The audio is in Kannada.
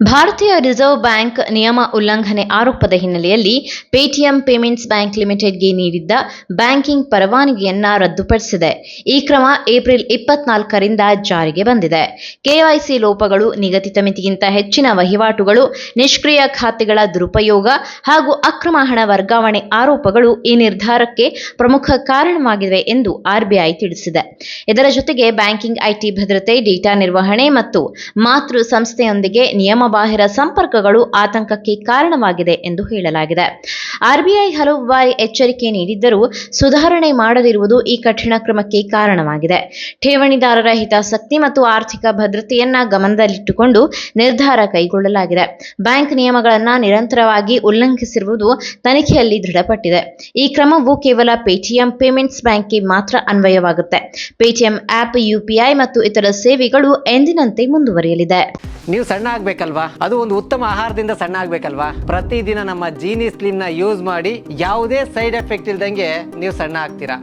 ಭಾರತೀಯ ರಿಸರ್ವ್ ಬ್ಯಾಂಕ್ ನಿಯಮ ಉಲ್ಲಂಘನೆ ಆರೋಪದ ಹಿನ್ನೆಲೆಯಲ್ಲಿ ಪೇಟಿಎಂ ಪೇಮೆಂಟ್ಸ್ ಬ್ಯಾಂಕ್ ಲಿಮಿಟೆಡ್ಗೆ ನೀಡಿದ್ದ ಬ್ಯಾಂಕಿಂಗ್ ಪರವಾನಗಿಯನ್ನ ರದ್ದುಪಡಿಸಿದೆ. ಈ ಕ್ರಮ ಏಪ್ರಿಲ್ 24ರಿಂದ ಜಾರಿಗೆ ಬಂದಿದೆ. ಕೆವೈಸಿ ಲೋಪಗಳು, ನಿಗದಿತ ಮಿತಿಗಿಂತ ಹೆಚ್ಚಿನ ವಹಿವಾಟುಗಳು, ನಿಷ್ಕ್ರಿಯ ಖಾತೆಗಳ ದುರುಪಯೋಗ ಹಾಗೂ ಅಕ್ರಮ ಹಣ ವರ್ಗಾವಣೆ ಆರೋಪಗಳು ಈ ನಿರ್ಧಾರಕ್ಕೆ ಪ್ರಮುಖ ಕಾರಣವಾಗಿವೆ ಎಂದು ಆರ್ಬಿಐ ತಿಳಿಸಿದೆ. ಇದರ ಜೊತೆಗೆ ಬ್ಯಾಂಕಿಂಗ್ ಐಟಿ ಭದ್ರತೆ, ಡೇಟಾ ನಿರ್ವಹಣೆ ಮತ್ತು ಮಾತೃ ಸಂಸ್ಥೆಯೊಂದಿಗೆ ನಿಯಮಬಾಹಿರ ಸಂಪರ್ಕಗಳು ಆತಂಕಕ್ಕೆ ಕಾರಣವಾಗಿದೆ ಎಂದು ಹೇಳಲಾಗಿದೆ. ಆರ್ಬಿಐ ಹಲವು ಬಾರಿ ಎಚ್ಚರಿಕೆ ನೀಡಿದ್ದರೂ ಸುಧಾರಣೆ ಮಾಡದಿರುವುದು ಈ ಕಠಿಣ ಕ್ರಮಕ್ಕೆ ಕಾರಣವಾಗಿದೆ. ಠೇವಣಿದಾರರ ಹಿತಾಸಕ್ತಿ ಮತ್ತು ಆರ್ಥಿಕ ಭದ್ರತೆಯನ್ನ ಗಮನದಲ್ಲಿಟ್ಟುಕೊಂಡು ನಿರ್ಧಾರ ಕೈಗೊಳ್ಳಲಾಗಿದೆ. ಬ್ಯಾಂಕ್ ನಿಯಮಗಳನ್ನು ನಿರಂತರವಾಗಿ ಉಲ್ಲಂಘಿಸಿರುವುದು ತನಿಖೆಯಲ್ಲಿ ದೃಢಪಟ್ಟಿದೆ. ಈ ಕ್ರಮವು ಕೇವಲ ಪೇಟಿಎಂ ಪೇಮೆಂಟ್ಸ್ ಬ್ಯಾಂಕ್ಗೆ ಮಾತ್ರ ಅನ್ವಯವಾಗುತ್ತೆ. ಪೇಟಿಎಂ ಆಪ್, ಯುಪಿಐ ಮತ್ತು ಇತರ ಸೇವೆಗಳು ಎಂದಿನಂತೆ ಮುಂದುವರಿಯಲಿದೆ. ನೀವು ಸಣ್ಣ ಆಗ್ಬೇಕಲ್ವಾ? ಅದು ಒಂದು ಉತ್ತಮ ಆಹಾರದಿಂದ ಸಣ್ಣ ಆಗ್ಬೇಕಲ್ವಾ? ಪ್ರತಿದಿನ ನಮ್ಮ ಜೀನಿ ಸ್ಲಿಮ್ ನ ಯೂಸ್ ಮಾಡಿ ಯಾವುದೇ ಸೈಡ್ ಎಫೆಕ್ಟ್ ಇಲ್ದಂಗೆ ನೀವು ಸಣ್ಣ ಆಗ್ತೀರಾ.